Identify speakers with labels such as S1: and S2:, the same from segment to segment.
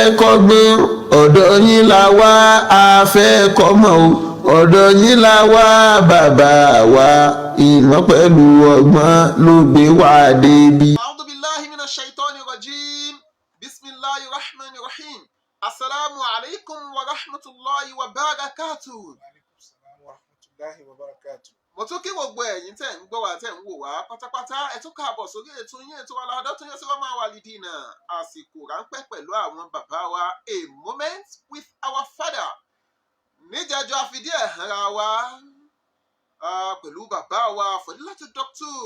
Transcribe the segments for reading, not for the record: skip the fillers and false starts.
S1: fẹ́ kọ́gbọ́n ọ̀dọ̀ yín la wá a fẹ́ kọ́mọ̀ o ọ̀dọ̀ yín la wá bàbá wa ìmọ̀ pẹ̀lú ọgbọ́n ló gbé wá débi.
S2: A'udhu billahi minash shaitani rajim. Bismillahir rahmanir rahim. Assalamu alaikum wa rahmatullahi wa barakatuh.
S3: Wa alaikum salam wa rahmatullahi wa barakatuh.
S2: Mo tún kí gbogbo ẹ̀yin tẹ́ ń gbọ́ wá tẹ́ ń wò wá pátápátá ẹ tún káàbọ̀ sórí ètò yín ètò Al-Hadathun Yusra Walidina. Àsìkò ráńpẹ́ pẹ̀lú àwọn bàbá wa, a moment with our father. Níjẹjọ́ a fi díẹ̀ hànra wa pẹ̀lú bàbá wa Fadilatu Dr.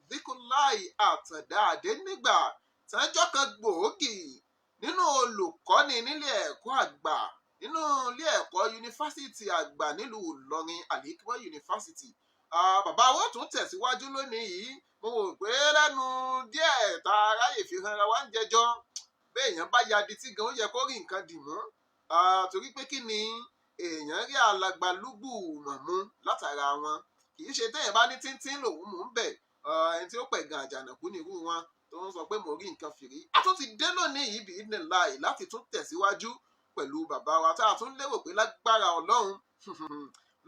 S2: Dhikrlahi Àtàndá Adénígbà tẹ́jọ́ kan gbòógì nínú olùkọ́ni nílé ẹ̀kọ́ àgbà nínú ilé ẹ̀kọ́ yunifásitì àgbà nílùú Ìlọrin Al-Hikmah University. Bàbá wa tún tẹ̀síwájú lónìí yìí mo rò pé lẹ́nu díẹ̀ tá a ráyè fi hàn wa ń jẹjọ́ béèyàn bá ya dití gan ó yẹ kó rí nǹkan dì mú torí pé kí ni èèyàn rí alàgbàlúgbù mọ̀mú látara wọn kì í ṣe téèyàn bá ní tíntín lòun mú ń bẹ̀ ẹni tí ó pẹ̀ gan àjànàkú nírú wọn tó ń sọ pé mo rí nǹkan fìrí. A tún ti dé lónìí yìí bí idhnillahi láti tún tẹ̀síwájú pẹ̀lú bàbá wa tá a tún lérò pé lágbára Ọlọ́run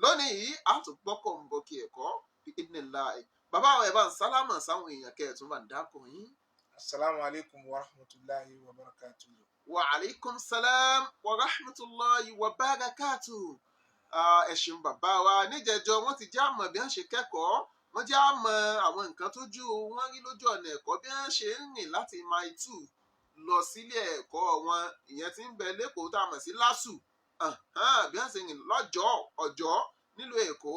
S2: lónìí yìí a tún gbọ́kọ̀ ń bọ̀ kí ẹ̀kọ́ bí idhnillahi. Bàbá wa ẹ̀ bá ń sálámà sáwọn èèyàn kẹ́ẹ̀tún bá ń dákọ̀ yín.
S3: Assalamu alaikum wa rahmatullahi wa barakatuh.
S2: Wa alaikum salam wa rahmatullahi wa barakatuh. Ẹ ṣeun bàbá wa níjẹjọ wọ́n ti já mọ̀ bí wọ́n ṣe kẹ́kọ̀ọ́ wọ́n já mọ̀ àwọn nǹkan tójú wọn rí lójú ọ̀nà ẹ̀kọ́ bí wọ́n ṣe ń rìn láti mile 2 lọ sílé ẹ̀kọ́ wọn ìyẹn tí ń bẹ lẹ́kọ̀ọ́ tá a mọ̀ sí LASU bí wọ́n ṣe rìn lọ́jọ́ ọjọ́ nílùú Èkó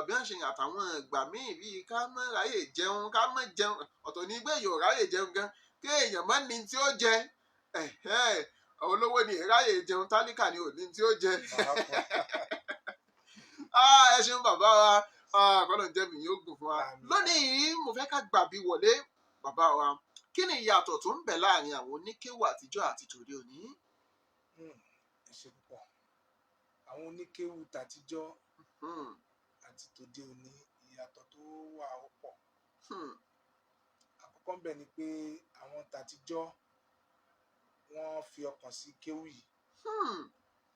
S2: bí wọ́n ṣe rìn àtàwọn ìgbà míì bíi ká má ráyè jẹun ká má jẹun ọ̀tọ̀ ní gbé èèyàn ráyè jẹun gan kéèyàn má ní tí ó jẹ olówó ni ráyè jẹun tálíkà ni ò ní tí ó jẹ. Ẹ ṣeun bàbá wa kọ́nà jẹ́mi yóò gùn fún wa lónìí mo fẹ́ ká gbàbí wọlé bàbá wa kí ni ìyàtọ̀ tó ń bẹ láàrin àwọn oníkéwù àtijọ́ àti tòde òní.
S3: Ẹ ṣé púpọ̀ àwọn oníkéwù tàtijọ́ àti tòde òní ìyàtọ̀ tó wà ó pọ̀. Àkọ́kọ́ ńbẹ̀ ni pé àwọn tàtijọ́ wọ́n fi ọkàn sí kéwù yìí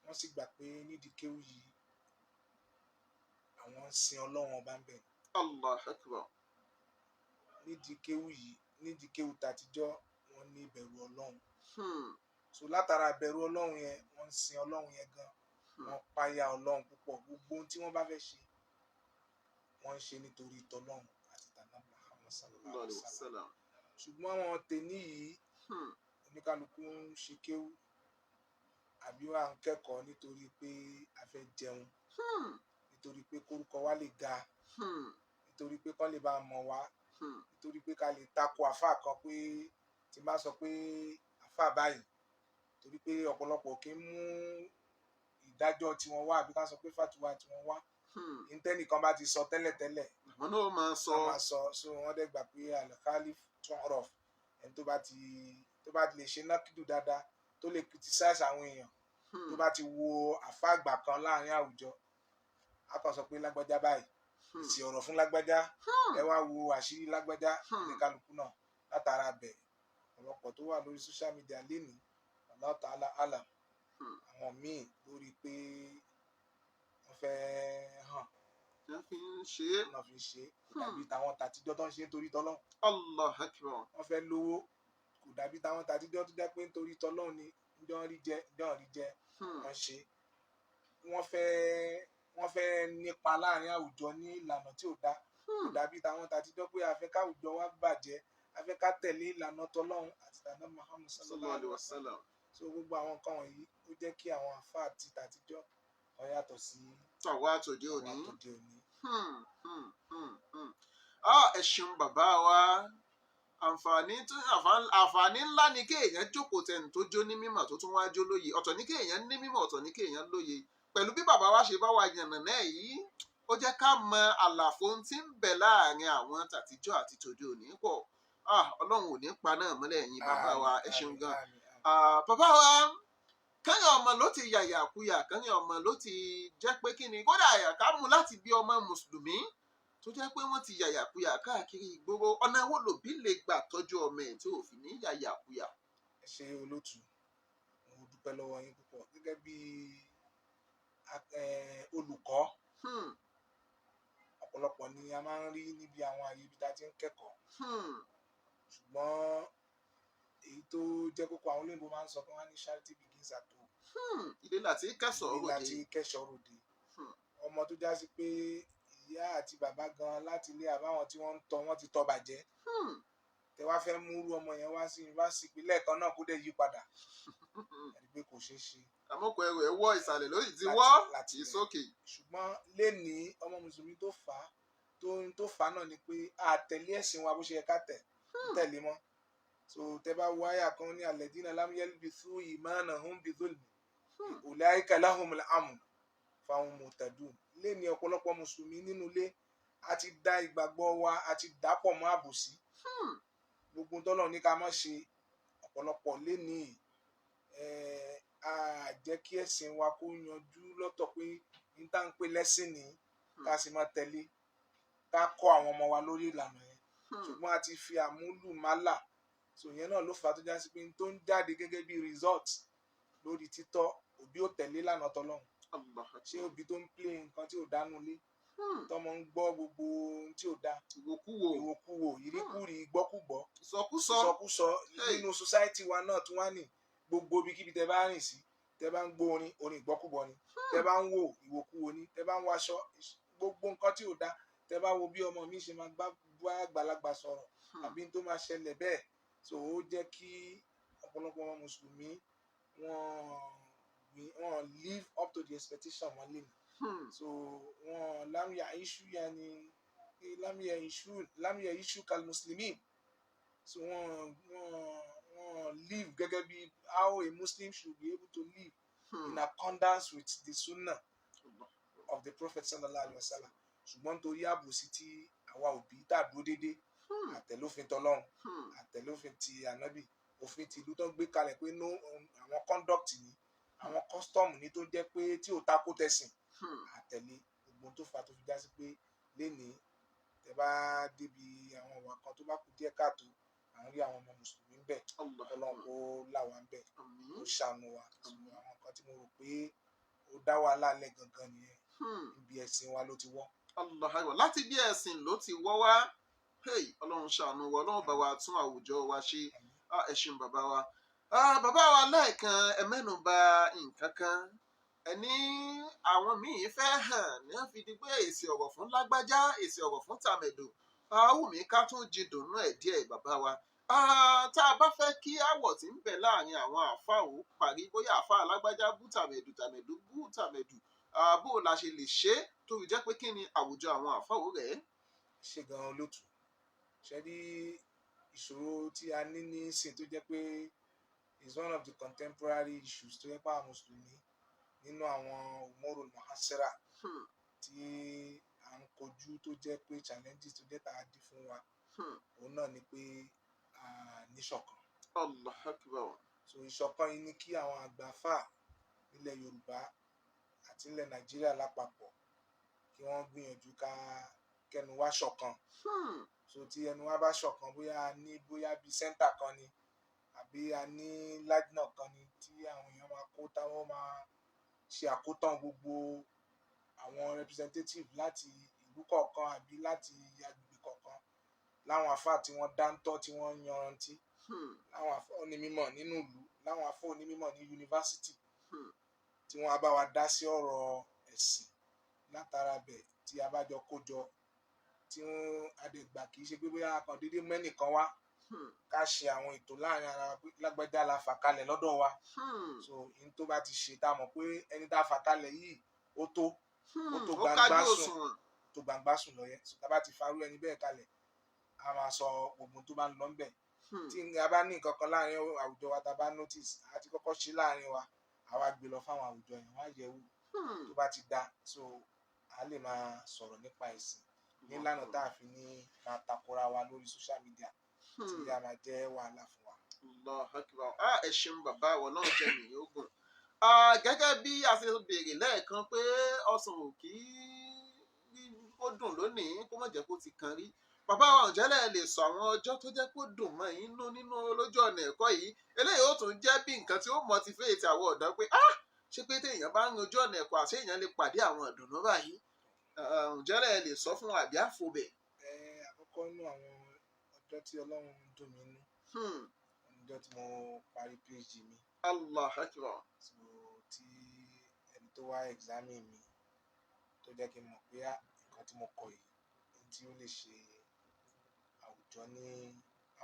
S3: wọ́n sì gbà pé nídìí kéwù yìí àwọn ń sin Ọlọ́run ọba ń bẹ.
S2: Allahu Akbar.
S3: Nídìí kéwù yìí nídìí kéwù tàtijọ́ wọ́n ní ìbẹ̀rù Ọlọ́run. So látara ìbẹ̀rù Ọlọ́run yẹn wọ́n ń sin Ọlọ́run yẹn gan wọ́n páyà Ọlọ́run púpọ̀ gbogbo ohun tí wọ́n bá fẹ́ ṣe wọ́n ń ṣe nítorí tọlọ́run àti tànà Muhammad sallallahu alaihi wasallam. Ṣùgbọ́n àwọn tèní yìí oníkálukú ń ṣe kéwù àbí wà ń kẹ́kọ̀ọ́ nítorí pé a fẹ́ jẹun nítorí pé kórúkọ wa lè ga nítorí pé kán lè bá a mọ̀ wá nítorí pé ká lè takò àfáà kan pé tí n bá sọ pé àfáà báyìí torí pé ọ̀pọ̀lọpọ̀ kì í mú ìdájọ́ tiwọn wá àbí ká sọ pé fàtúwà tiwọn wá ìtẹ́nìkan bá ti sọ tẹ́lẹ̀tẹ́lẹ̀
S2: àwọn náà máa sọ
S3: so wọ́n dẹ̀ gbà pé al-khalif tu'raf ẹni tó bá ti lè ṣe nákìdù dáadáa tó lè criticize àwọn èèyàn tó bá ti wo àfáà àgbà kan láàrin àwùjọ a kàn sọ pé lágbájá báyìí èsì ọ̀rọ̀ fún lágbájá ẹ wá wo àṣírí lágbájá ní kálukú náà látara bẹ̀ ọ̀pọ̀lọpọ̀ tó wà lórí social media lénìí Allah ta'ala alam àwọn míì lórí pé wọ́n fẹ́ hàn
S2: wọ́n fi ń ṣe
S3: kò dàbí táwọn tàtijọ́ tó ń ṣe nítorí tọ́lọ́run.
S2: Allahu Akbar.
S3: wọ́n fẹ́ lówó kò dàbí táwọn tàtijọ́ tó jẹ́ pé nítorí tọ́lọ́run ni ìjọ́ rí jẹ wọ́n ṣe wọ́n fẹ́ nípa láàrin àwùjọ ní ìlànà tí ò dá kò dàbí táwọn tàtijọ́ pé a fẹ́ káwùjọ wa bàjẹ́ a fẹ́ ká tẹ̀lé ìlànà tọ́lọ́run àti tànà Muhammad sallallahu alaihi wasallam. So gbogbo àwọn nǹkan wọ̀nyí ó jẹ́ kí àwọn àfáà àti tàtijọ́ wọ́n yàtọ̀ sí
S2: àwa tòde òní.
S3: òní.
S2: Ẹ ṣeun bàbá wa àǹfààní ńlá ni kéèyàn jókòó tẹnu tó jó ní mímọ̀ tó tún wá jó lóye ọ̀tọ̀ ní kéèyàn ní mímọ̀ ọ̀tọ̀ ní kéèyàn lóye pẹ̀lú bí bàbá wa ṣe bá wa yànnà náà yìí ó jẹ́ ká mọ àlàfo tí ń bẹ láàrin àwọn tàtijọ́ àti tòde òní pọ̀ Ọlọ́run ò ní pa náà mọ́lẹ̀ yín bàbá wa ẹ ṣeun gan. Bàbá wa kẹ́yìn ọmọ ló ti yàyàkuyà kẹ́yìn ọmọ ló ti jẹ́ pé kí ni kódà ká mú láti bí ọmọ mùsùlùmí tó jẹ́ pé wọ́n ti yàyàkuyà káàkiri ìgboro ọ̀nà wo lòbí lè gbà tọ́jú ọmọ ẹ̀ tí ò fi ní yàyàkuyà.
S3: Ẹ ṣe olótù mo dúpẹ́ lọ́wọ́ yín púpọ̀ gẹ́gẹ́ bí olùkọ́. Ọ̀pọ̀lọpọ̀ ni a máa ń rí níbi àwọn àyè ibi tá a ti ń kẹ́kọ̀ọ́. Ṣùgbọ́n èyí tó jẹ́ kókó àwọn olóyìnbó máa ń sọ pé wọ́n á ní charity begins at home.
S2: Ilé láti kẹ́sọ̀ọ́ ròde.
S3: Ilé láti kẹ́sọ̀ọ́ ròde. Ọmọ tó já sí pé ìyá àti bàbá gan láti ilé àbáwọn tí wọ́n ń tọ́ wọ́n ti tọ́ bàjẹ́. Tẹ wá fẹ́ mú irú ọmọ yẹn wá sí yunifásitì lẹ́ẹ̀kan náà kó dẹ̀ yí padà. Ẹni pé kò ṣeé ṣe.
S2: Àmọ́kọ ẹrù ẹ̀ wọ́ ìsàlẹ̀ lóyìí ti wọ́ láti sókè.
S3: Ṣùgbọ́n lénìí ọmọ mùsùlùmí tó fà á náà ni pé àtẹ̀lé ẹ̀sìn wa bó ṣe yẹ ká tẹ̀lé mọ́. So tẹ bá wo àyà kan ní alladhina lam yalbisu imanahum bizulmi ulaika lahumul amn fahum muhtadun. Lénìí ọ̀pọ̀lọpọ̀ mùsùlùmí nínú ilé a ti dá ìgbàgbọ́ wa a ti dàpọ̀ mọ́ àbòsí. Gbogbo tọ́lọ̀ ní ká má ṣe ọ̀pọ̀lọpọ̀ lénìí a jẹ́ kí ẹ̀sìn wa kó yanjú lọ́tọ̀ pé ní tá ń pè lẹ́sìn ní ká sì máa tẹ̀lé ká kọ́ àwọn ọmọ wa lórí ìlànà yẹn. Ṣùgbọ́n a ti fi àmúlùmálà so yẹn náà ló fà á tó já sí pé tó ń jáde gẹ́gẹ́ bí result lórí títọ́ òbí ò tẹ̀lé lánàá tọ́lọ́hún. Ṣé òbí tó ń play nǹkan tí ò dánú lé tọmọ ń gbọ́ gbogbo ohun tí ò dá ìwòkuwò ìríkúrí ìgbọ́kúgbọ́ ìsọkúsọ nínú society wa náà tún wá ní gbogbo ibikíbi tẹ bá rìn sí tẹ bá ń gbọ́ orin ìgbọ́kúgbọ́ ni tẹ bá ń wo ìwòkuwò ni tẹ bá ń waṣọ gbogbo nǹkan tí ò dá tẹ bá wo bí ọmọ mi ṣe máa bá àgbàlagbà sọ̀rọ̀ àbí tó máa ṣẹlẹ̀ bẹ́ẹ̀ so ó jẹ́ kí ọ̀pọ̀lọpọ̀ ọmọ mùsùlùmí wọ́n live up to the expectation wọn lé ní. So wọn lámìyà iṣu kal muslimin so wọn live gẹ́gẹ́ bí how a Muslim should be able to live in accordance with the sunnah of the Prophet sallallahu alaihi wasallam. Ṣùgbọ́n nítorí àbòsí tí àwa òbí tá dúró déédéé àtẹ̀lófin tọlọ́run àtẹ̀lófin ti ànábì òfin ti ìlú tó ń gbé kalẹ̀ pé àwọn conduct ni àwọn custom ni tó jẹ́ pé tí ò takò tẹ̀sìn àtẹ̀lé gbogbo tó fà tó fi já sí pé lénìí tẹ bá débi àwọn ìwà kan tó bá kù díẹ̀ káàtó à ń rí àwọn ọmọ mùsùlùmí ń bẹ Ọlọ́run kó là wá ń bẹ ó ṣàánú wa àwọn nǹkan tí mo rò pé ó dá wàhálà lẹ̀ gangan nìyẹn ibi ẹ̀sìn wa ló ti wọ́.
S2: Láti bí ẹ̀sìn ló ti wọ́ wá Ọlọ́run ṣàánú wa Ọlọ́run bá wa tún àwùjọ wa ṣe ẹ ṣeun bàbá wa. Bàbá wa lẹ́ẹ̀kan ẹ mẹ́nu bà nǹkan kan ẹni àwọn míì fẹ́ hàn ní wọ́n fi di pé èsì ọ̀rọ̀ fún lágbájá èsì ọ̀rọ̀ fún tàmẹ̀dò wùmí ká tún jìndùnú ẹ̀ díẹ̀ bàbá wa. Tá a bá fẹ́ kí àwọ̀ tí ń bẹ láàrin àwọn àáfàá ò parí bóyá àáfàá lágbájá bú tàmẹ̀dù tàmẹ̀dù bú tàmẹ̀dù bó la ṣe lè ṣe tó fi jẹ́ pé kí ni àwùjọ àwọn àáfàá ò rẹ̀.
S3: Ṣé gan-an lótú ṣe rí ìṣòro tí a ní ní sìn tó jẹ́ pé is one of the contemporary issues tó yẹ pé àwọn mùsùlùmí nínú àwọn umurul muhassira tí à ń kojú tó jẹ́ pé challenges tó jẹ́ tààdì fún wa òun náà ni pé níṣọ̀kan.
S2: Allahu Akbar.
S3: So ìṣọ̀kan yìí ni kí àwọn àgbàfà nílẹ̀ Yorùbá àti nílẹ̀ Nàìjíríà lápapọ̀ kí wọ́n gbìyànjú kẹnu wá ṣọ̀kan. So tí ẹnu wa bá ṣọ̀kan bóyá bíi center kan ni àbí a ní lajna kan ni tí àwọn èèyàn máa kó táwọn máa ṣe àkótán gbogbo àwọn representative láti ìlú kọ̀ọ̀kan àbí láti agbègbè kọ̀ọ̀kan láwọn àfáà tí wọ́n dáńtọ́ tí wọ́n yanrantí láwọn àfáà onímọ̀ nínú ìlú láwọn àfáà onímọ̀ ní yunifásitì tí wọ́n á bá wa dá sí ọ̀rọ̀ ẹ̀sìn látara bẹ̀ tí a bá jọ kó jọ tí adẹ̀gbà kì í ṣe pé bóyá kan déédéé mẹ́nìkan wá ká ṣe àwọn ètò láàrin ara wa pé lágbájá la fà kalẹ̀ lọ́dọ̀ wa so in tó bá ti ṣe tá a mọ̀ pé ẹni tá a fà kalẹ̀ yìí ó tó gbangba sùn lọ yẹn so tá a bá ti farú ẹni bẹ́ẹ̀ kalẹ̀ a máa sọ gbogbo tó bá ń lọ ńbẹ̀ tí a bá ní nǹkan kan láàrin àwùjọ wa tá a bá notice a ti kọ́kọ́ ṣe láàrin wa àwa gbé lọ fáwọn àwùjọ yẹn wọ́n á yẹ̀ wò tó bá ti dá so a lè máa sọ̀rọ̀ nípa ẹ̀sìn nílànà tá a fi ní máa takora wa lórí social media tí a máa jẹ́ wàhálà fún wa.
S2: Allahu Akbar. Ẹ ṣeun bàbá wọn náà jẹ́ mi ogun. Gẹ́gẹ́ bí a ṣe béèrè lẹ́ẹ̀kan pé ọsàn ò kí ó dùn lónìí kó má jẹ́ kó ti kan rí bàbá wa ǹjẹ́lẹ̀ lè sọ àwọn ọjọ́ tó jẹ́ kó dùn mọ́ yín nínú lójú ọ̀nà ẹ̀kọ́ yìí eléyìí ó tún jẹ́ bí nǹkan tí ó motivate àwọn ọ̀dọ́ pé ṣé pé téèyàn bá ń rojú ọ̀nà ẹ̀kọ́ àti èèyàn lè pàdé àwọn ìdùnnú báyìí ǹjẹ́lẹ̀ lè sọ fún àbí àfọbẹ̀.
S3: Àkọ́kọ́ nínú àwọn ọjọ́ tí Ọlọ́run dùn mí nú ọjọ́ tí mo parí PhD mi.
S2: Allah akbar.
S3: Tí ẹni tó wá examine mi tó jẹ́ kí n mọ̀ pé nǹkan tí mo kọ yìí tí ó lè ṣe àwùjọ ní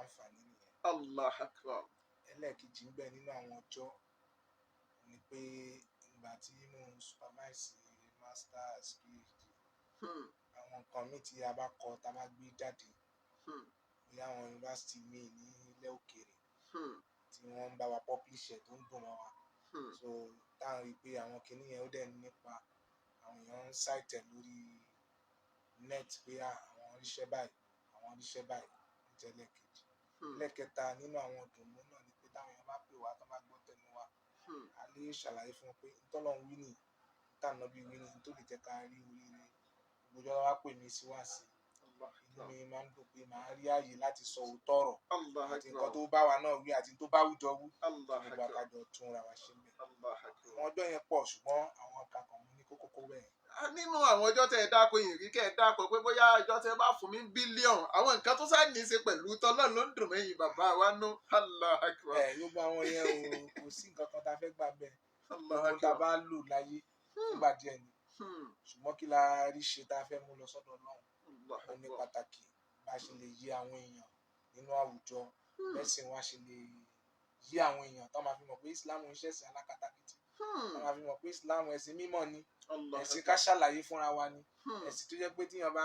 S3: àǹfààní nìyẹn.
S2: Allah akbar.
S3: Ẹlẹ́ẹ̀kejì ń bẹ nínú àwọn ọjọ́ ni pé ìgbà tí mo ń supervise masters PhD àwọn nǹkan míì tí a bá kọ tá a bá gbé jáde bí àwọn yunifásitì míì ní ilẹ̀ òkèèrè tí wọ́n ń bá wa publish ẹ̀ tó ń dùn mọ́ wa so táwọn rí i pé àwọn kinní yẹn ó dẹ̀ nípa àwọn èèyàn ń cite lórí net pé àwọn oríṣẹ́ báyìí àwọn oríṣẹ́ báyìí ní tẹ́lẹ̀kejì. Lẹ́ẹ̀kẹta nínú àwọn ìdùnnú náà ni pé táwọn èèyàn bá pè wá tó bá gbọ́ tẹnu wa a lè ṣàlàyé fún wọn pé ntọ́lọ́run wí nìyí tànà bí wí nìyí tó lè jẹ́ ká rí oríire gbogbo ọjọ́ wá pè mí sí wá sí inú mi máa ń dùn pé màá rí ààyè láti sọ òótọ́ ọ̀rọ̀ àti nǹkan tó bá wa náà wí àti tó bá wùjọ wú nígbà kájọ tún ra wa ṣe mẹ́. Àwọn ọjọ́ yẹn pọ̀ ṣùgbọ́n àwọn kankan mú ní kókó bẹ́ẹ̀.
S2: Nínú àwọn ọjọ́ tẹ́ ẹ dáko yìí rí kẹ́ ẹ dáko pé bóyá ọjọ́ tẹ́ bá fún mi bílíọ̀nù àwọn nǹkan tó sáà ní í ṣe pẹ̀lú tọ́lọ́run ló ń dùn mẹ́yìn bàbá wa nú. Allah akbar.
S3: Gbogbo àwọn yẹn kò sí nǹkan kan tá a fẹ́ gbà bẹ́ẹ̀ gbogbo tá a bá lò láyé nígbà díẹ̀ ni ṣùgbọ́n kí la rí ṣe tá a fẹ́ mú lọ sọ́dọ̀ Ọlọ́run ó ní pàtàkì bá ṣe lè yí àwọn èèyàn nínú àwùjọ mẹ́sìn wa ṣe lè yí àwọn èèyàn tó máa fi mọ̀ pé Islam ń ṣẹ̀sìn alákatakítí tó máa fi mọ̀ pé Islam ẹ̀sìn mímọ́ ni ẹ̀sìn ká ṣàlàyé fúnra wa ni ẹ̀sìn tó jẹ́ pé tíyan bá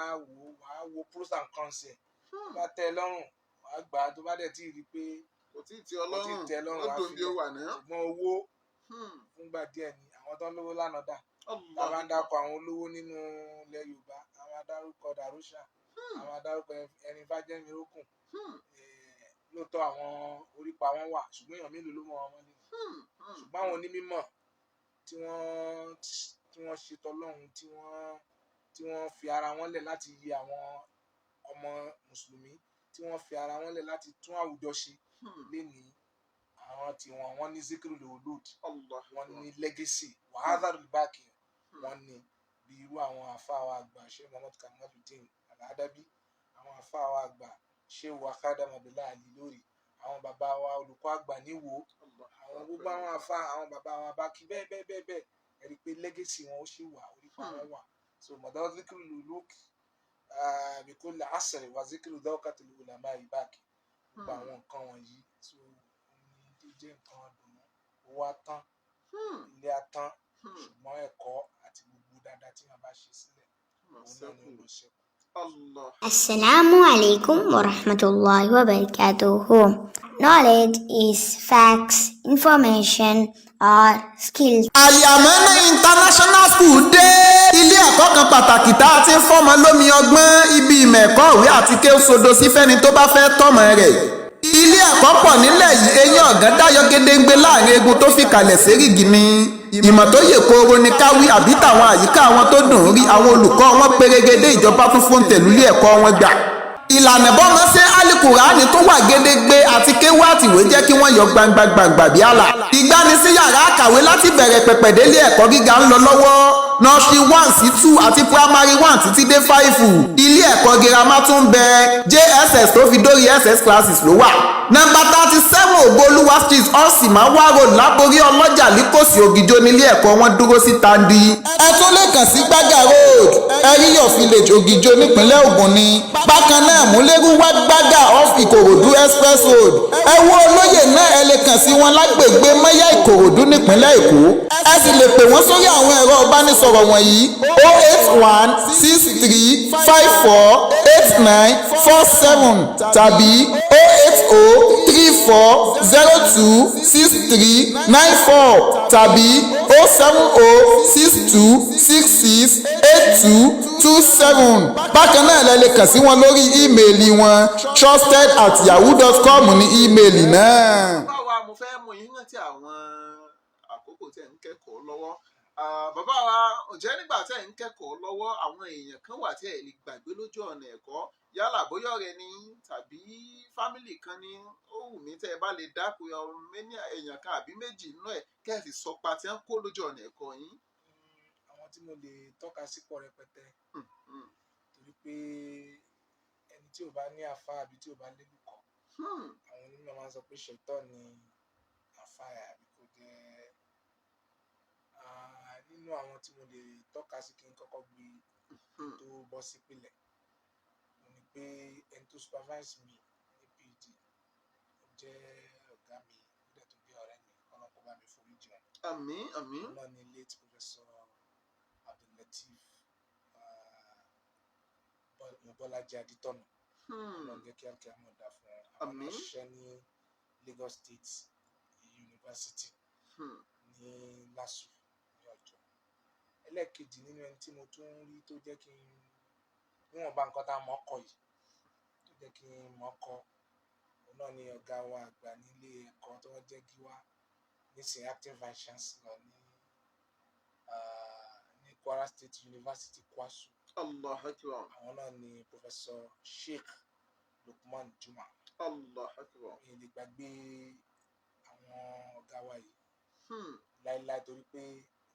S3: wà á wo pros and cons ẹ̀ tó bá tẹ́ ẹ lọ́rùn wà á gbà á tó bá dẹ̀ tí ì rí pé
S2: kò tí ì tẹ́ ọlọ́run
S3: wà á fi lọ ṣùgbọ́n owó fúngbà díẹ̀ ni àwọn tó ń lówó lánàá dà tàbá ń dákọ̀ àwọn olówó nínú ilẹ̀ Yorùbá àwọn adárúkọ Dàrúṣà àwọn adárúkọ ẹni Fájẹ́mi Rókùn lóòótọ́ àwọn orípa wọn wà ṣùgbọ́n èèyàn mélòó ló mọ wọn mọ́lẹ̀ ṣùgbọ́n àwọn onímọ̀ tí wọ́n ṣe tọ́lọ́run tí wọ́n fi ara wọn lẹ̀ láti yí àwọn ọmọ mùsùlùmí tí wọ́n fi ara wọn lẹ̀ láti tún àwùjọ ṣe lénìí àwọn tí wọ́n ní zikirul wulud wọ́n ní legacy wàhálà báàkì wọ́n ní bí irú àwọn àfáà wa àgbà Sheikh Muhammad Kamaluddin Al-Adabi àwọn àfáà wa àgbà Sheikh Wakadam Abdullahi Al-Ilori àwọn bàbá wa olùkọ́ àgbà níwò àwọn gbogbo àwọn àfáà àwọn bàbá wa báàkì bẹ́ẹ̀ ẹ̀rí pé legacy wọn ó ṣì wà orípa wọn wà so mọ̀dá zikirul wulud bikulli asri wa zikiru dawkatil ulama báàkì gbogbo àwọn nǹkan wọ̀nyí so jẹ́ nǹkan àdùnnú owó atán ilé atán ṣùgbọ́n ẹ̀kọ́ àti gbogbo dáadáa tí wọ́n bá ṣe sílẹ̀ òun náà ni ó lọ ṣẹ́kù.
S4: Assalamu alaikum wa rahmatullahi wa barakatuh. Knowledge is facts, information or skills.
S1: Al-Yamana International School dé ilé ẹ̀kọ́ kan pàtàkì tá a ti ń fọ́mọ lómi ọgbọ́n ibi ìmọ̀ ẹ̀kọ́ òwe àti kéwú sodo sí fẹ́ni tó bá fẹ́ tọ́mọ rẹ̀. Ilé ẹ̀kọ́ pọ̀ nílẹ̀ yìí eyín ọ̀gán dáyọ̀ gédéǹgbé láàrin egun tó fi kalẹ̀ sérígi ni ìmọ̀ tó yè kooro ní káwí àbí tàwọn àyíká wọn tó dùn rí àwọn olùkọ́ wọn pérégedé ìjọba tún fún tẹ̀lú ilé ẹ̀kọ́ wọn gbà. Ìlànà bọ́mọ ṣe Al-Qur'ani tó wà gédéǹgbé àti kéwú àtìwé jẹ́ kí wọ́n yọ gbangba bí àlà. Ìgbanisí yàrá àkàwé láti bẹ̀rẹ̀ pẹ̀pẹ̀ délé ẹ̀kọ́ gíga ń lọ lọ́wọ́ nursery 1 sí 2 àti primary 1 títí dé 5. Ilé ẹ̀kọ́ girama tún bẹ JSS tó fi dórí SS classes ló wà. Nọ́mbà 37 Ògbólúwa street Ọ̀sìmáwá road Láborí Ọlọ́jà Líkòsí Ògìjó nílé ẹ̀kọ́ wọn dúró sí Tandi. Ẹ tún lè kàn sí Gbága road Ẹ̀ríyọ̀ village Ògìjó nípínlẹ̀ Ògùn ni. Bákan náà Múlẹ́rú wá Gbága off Ìkòròdú express road. Ẹ wo olóyè náà ẹ lè kàn sí wọn lágbègbè Mọ́yá Ìkòròdú nípínlẹ̀ Èkó. Ẹ sì lè pè wọ́n sórí àwọn ẹ̀rọ ìbánisọ̀rọ̀ wọ̀nyí 08163548947 tàbí 08034026394 tàbí 07062668227. Bákan náà lẹ lè kàn sí wọn lórí ímeèlì wọn trusted@yahoo.com ní ímeèlì náà.
S2: báwa mo fẹ́ mú yín rántí àwọn àkókò tẹ̀ ń kẹ́kọ̀ọ́ lọ́wọ́ bàbá wa ǹjẹ́ nígbà tẹ́ ń kẹ́kọ̀ọ́ lọ́wọ́ àwọn èèyàn kan wà tí ẹ lè gbàgbé lójú ọ̀nà ẹ̀kọ́ yálà bóyá ọ̀rẹ́ ni tàbí fámìlì kan ni ó wù mí tẹ́ ẹ bá lè dákun èèyàn kan àbí méjì nínú ẹ̀ kẹ́ẹ̀sì sọpa tí wọ́n kó lójú ọ̀nà ẹ̀kọ́ yín.
S3: àwọn tí mo lè tọ́ka sí pọ̀ rẹpẹtẹ torí pé ẹni tí ò bá ní àfa àbí tí ò bá lélùkọ́ àwọn onímọ̀ máa ń sọ pé ṣètọ́ ni àfa àbí kò jẹ́ nínú àwọn tí mo lè tọ́ka sí kí n kọ́kọ́ gbé tó bọ́ sí pìlẹ̀ mo ní pé ẹni tó supervise mi ní PhD ó jẹ́ ọ̀gá mi ó dẹ̀ tó jẹ́ ọ̀rẹ́ mi ọlọ́run kó bá mi foríjì wọn.
S2: àmín àmín.
S3: náà ni late professor Abdul-Lateef Mobọ́lájí Adétọ́nà ọlọ́run jẹ́ kí á mọ̀ dá fún àwọn ọmọ ṣiṣẹ́ ní Lagos State University ní LASU ní ọjọ́. ẹlẹ́ẹ̀kejì nínú ẹni tí mo tún rí tó jẹ́ kí n níwọ̀nba nǹkan tá a mọ̀ kọ yìí tó jẹ́ kí n mọ̀ kọ òun náà ni ọ̀gá wa àgbà nílé ẹ̀kọ́ tó wọ́n jẹ́ Gíwá nísìnyí acting vice chancellor ní Kwara State University Kwasu.
S2: Allahu Akbar.
S3: àwọn náà ni Professor Sheikh Lukman Juma.
S2: Allahu Akbar.
S3: mi lè gbàgbé àwọn ọ̀gá wa yìí láíláí torí pé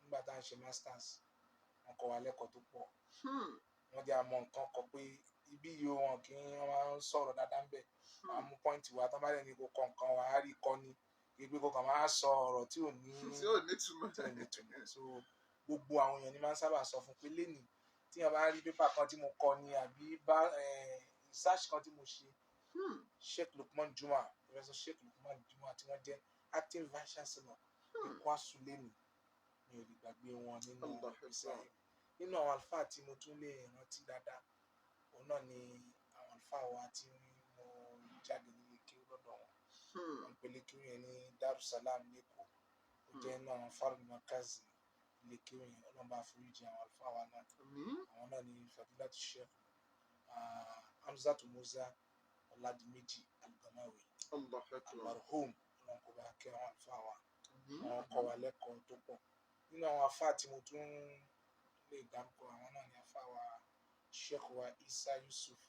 S3: nígbà tá à ń ṣe masters wọn kọ́ wa lẹ́kọ̀ọ́ tó pọ̀ wọ́n jẹ́ àmọ́ nǹkan kọ pé ibi yìí wọn kì í wọ́n máa ń sọ̀rọ̀ dáadáa ń bẹ̀ wọ́n á mú pọ́ìntì wa tán bá dẹ̀ ní kó kọ nǹkan wa á rí kọ́ ni gbígbé kó kàn máa sọ ọ̀rọ̀ tí ò ní túmọ̀ so gbogbo àwọn èèyàn ni máa ń sábà sọ fún pé lénìí tí wọ́n bá rí pépà kan tí mo kọ ni àbí bá research kan tí mo ṣe Sheikh Lukman Juma Professor Sheikh Lukman Juma tí wọ́n jẹ́ acting vice chancellor ní Kwasu lénìí mi ò lè gbàgbé wọn nínú ìgbésẹ̀ nínú àwọn àlùfáà tí mo tún lè rántí dáadáa òun náà ni àwọn àlùfáà wa tí mo jáde nílé kéwú lọ́dọ̀ wọn wọn pèlè kéwú yẹn ní Darussalam lẹ́kọ̀ọ́ ó jẹ́ inú àwọn Farul Markazi ilé kéwú yẹn ọlọ́mọba àforíjì àwọn àlùfáà wa náà àwọn náà ni Fadilatu Sheikh Hamzatu Musa Ọládìméjì Al-Gamawi almarhum ọlọ́mọba kẹ́ àwọn àlùfáà wa wọn kọ́ wa lẹ́kọ̀ọ́ tó pọ̀ nínú àwọn àfáà tí mo tún lè dárúkọ àwọn náà ni àfáà wa Sheikh wa Isa Yusuf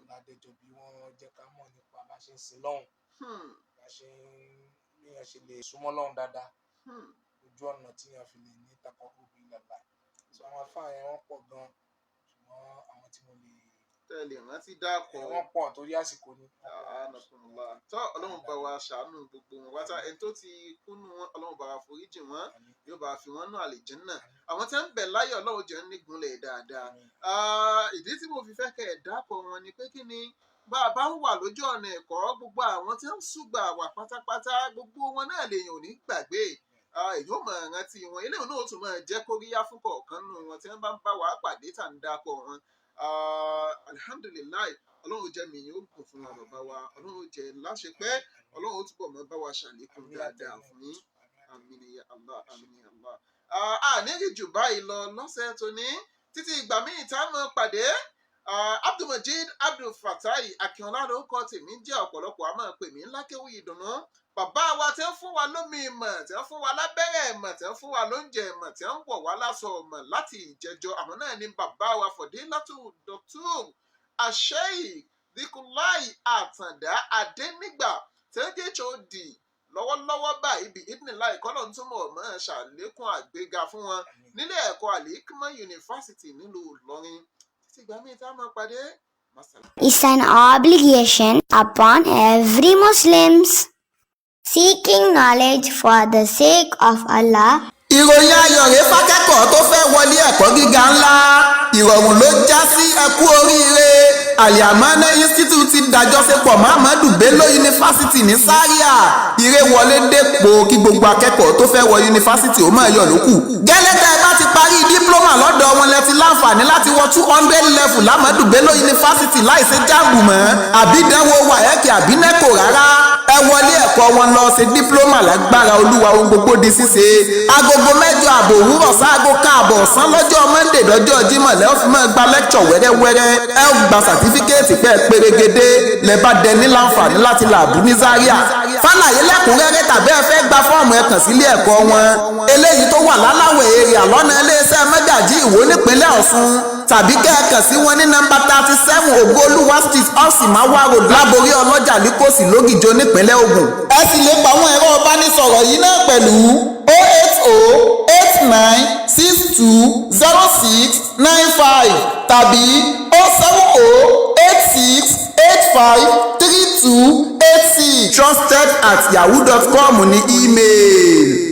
S3: ládẹjọ bí wọ́n jẹ́ ká mọ̀ nípa bá ṣe ń sin lọ́hùn bá ṣe ń léèyàn ṣe lè súnmọ́ lọ́hùn dáadáa ojú ọ̀nà tí èèyàn fi lè ní takọ́kùbí lọ́la so àwọn àfáà yẹn wọ́n pọ̀ gan ṣùgbọ́n àwọn tí mo lè
S2: tẹ́lẹ̀ rántí dákọ̀
S3: wọ́n pọ̀ torí àsìkò ni.
S2: tó ọlọ́run bá wa ṣàánú gbogbo wọn wáta ẹni tó ti kúnnú wọn ọlọ́run bá wa foríjì wọn yóò bá fi wọn nú àlìjánnà àwọn tí wọ́n ń bẹ̀ láyọ̀ ọlọ́run jẹ́ nígunlẹ̀ dáadáa. ìdí tí mo fi fẹ́ kẹ́ ẹ̀ dákọ̀ wọn ni pé kí ni bá a bá ń wà lójú ọ̀nà ẹ̀kọ́ gbogbo àwọn tí wọ́n ń ṣùgbà wà pátápátá gbogbo wọn náà lèèyàn ò ní gbàgbé èyí ò máa rántí wọn eléyìí náà ó tún máa jẹ́ kóríyá fún kọ̀ọ̀kan nù wọn tí wọ́n bá ń bá wa pàdé tà ń dákọ̀ wọn. Alhamdulilayi ọlọ́run jẹ́ mi yóò gùn fún wa bàbá wa ọlọ́run jẹ́ láṣẹ pé ọlọ́run ó túbọ̀ mọ́ bá wa ṣàlékún dáadáa fún yín àmín ya Allah àmín ya Allah. àníri jù báyìí lọ lọ́sẹ̀ tó ní títí ìgbà míì tá a mọ̀ pàdé Abdulmajid Abdulfatai Akínọlá lórúkọ tèmi jẹ́ ọ̀pọ̀lọpọ̀ a máa pè mí lákéwì ìdùnnú bàbá wa tẹ́ ń fún wa lómi ìmọ̀ tẹ́ ń fún wa lábẹ́rẹ́ ìmọ̀ tẹ́ ń fún wa lóúnjẹ ìmọ̀ tẹ́ ń wọ̀ wá láṣọ ìmọ̀ láti ìjẹjọ àwọn náà ní bàbá wa Fọdílátù Dr. Asheikh Dhikrullah Àtàndá Adénígbà THOD lọ́wọ́lọ́wọ́ báyìí bí ìdínlá ìkọ́lọ̀ ń túmọ̀ mọ́ ṣàlékún àgbéga fún wọn nílé ẹ̀kọ́ Al-Hikmah University nílùú Ìlọrin títí ìgbà míì tá a máa pàdé.
S4: It's an obligation upon every Muslims seeking knowledge for the sake of Allah.
S1: ìròyìn ayọ̀ rèé fákẹ́kọ̀ọ́ tó fẹ́ wọlé ẹ̀kọ́ gíga ńlá ìrọ̀rùn ló já sí ẹkú oríire Al-Amanah Institute ti dájọ́sepọ̀ Muhammadu Bello University ní Zaria ire wọlé dépò kí gbogbo akẹ́kọ̀ọ́ tó fẹ́ wọ yunifásitì ó máa yọ̀ lókù. gẹ́lẹ́tẹ̀ bá ti parí dípúlọ́mà lọ́dọ̀ wọn lẹ ti láǹfààní láti wọ 200 level Muhammadu Bello University láìsí jáàmù mọ́ àbí ìdánwò wáyẹ́kì àbí nẹ́kò rárá ẹ wọlé ẹ̀kọ́ wọn lọ ṣe dípúlọ́mà lágbára olúwa ohun gbogbo di ṣíṣe agogo 8 àbọ̀ òwúrọ̀ sáago káàbọ̀ ọ̀sán lọ́jọ́ Monday lọ́jọ́ Jímọ̀ lẹ́ ó fi máa gba lẹ́kṣọ̀ wẹ́rẹ́wẹ́rẹ́ ẹ ó gba sàtífíkẹ́ẹ̀tì pé pérégedé lẹ́ bá dẹ ní láǹfààní láti làbú ní Zaria fàlàyé lẹ́kùnrẹ́rẹ́ tàbí ẹ fẹ́ gba fọ́ọ̀mù ẹ kàn sílé ẹ̀kọ́ wọn eléyìí tó wà láláwẹ̀ èrè àlọ́nà iléeṣẹ́ mẹ́gàjí ìwó nípínlẹ̀ Ọ̀ṣun tàbí kẹ́ẹ̀kan sí wọn ní nọ́mbà 37 Ògoolúwa street ọ̀sìmáwá road láborí ọlọ́jà líkòsì lógìjó nípínlẹ̀ Ògùn. ẹ sì lè pa àwọn ẹ̀rọ ìbánisọ̀rọ̀ yìí náà pẹ̀lú 08089620695 tàbí 07086853286 trusted@yahoo.com ní email.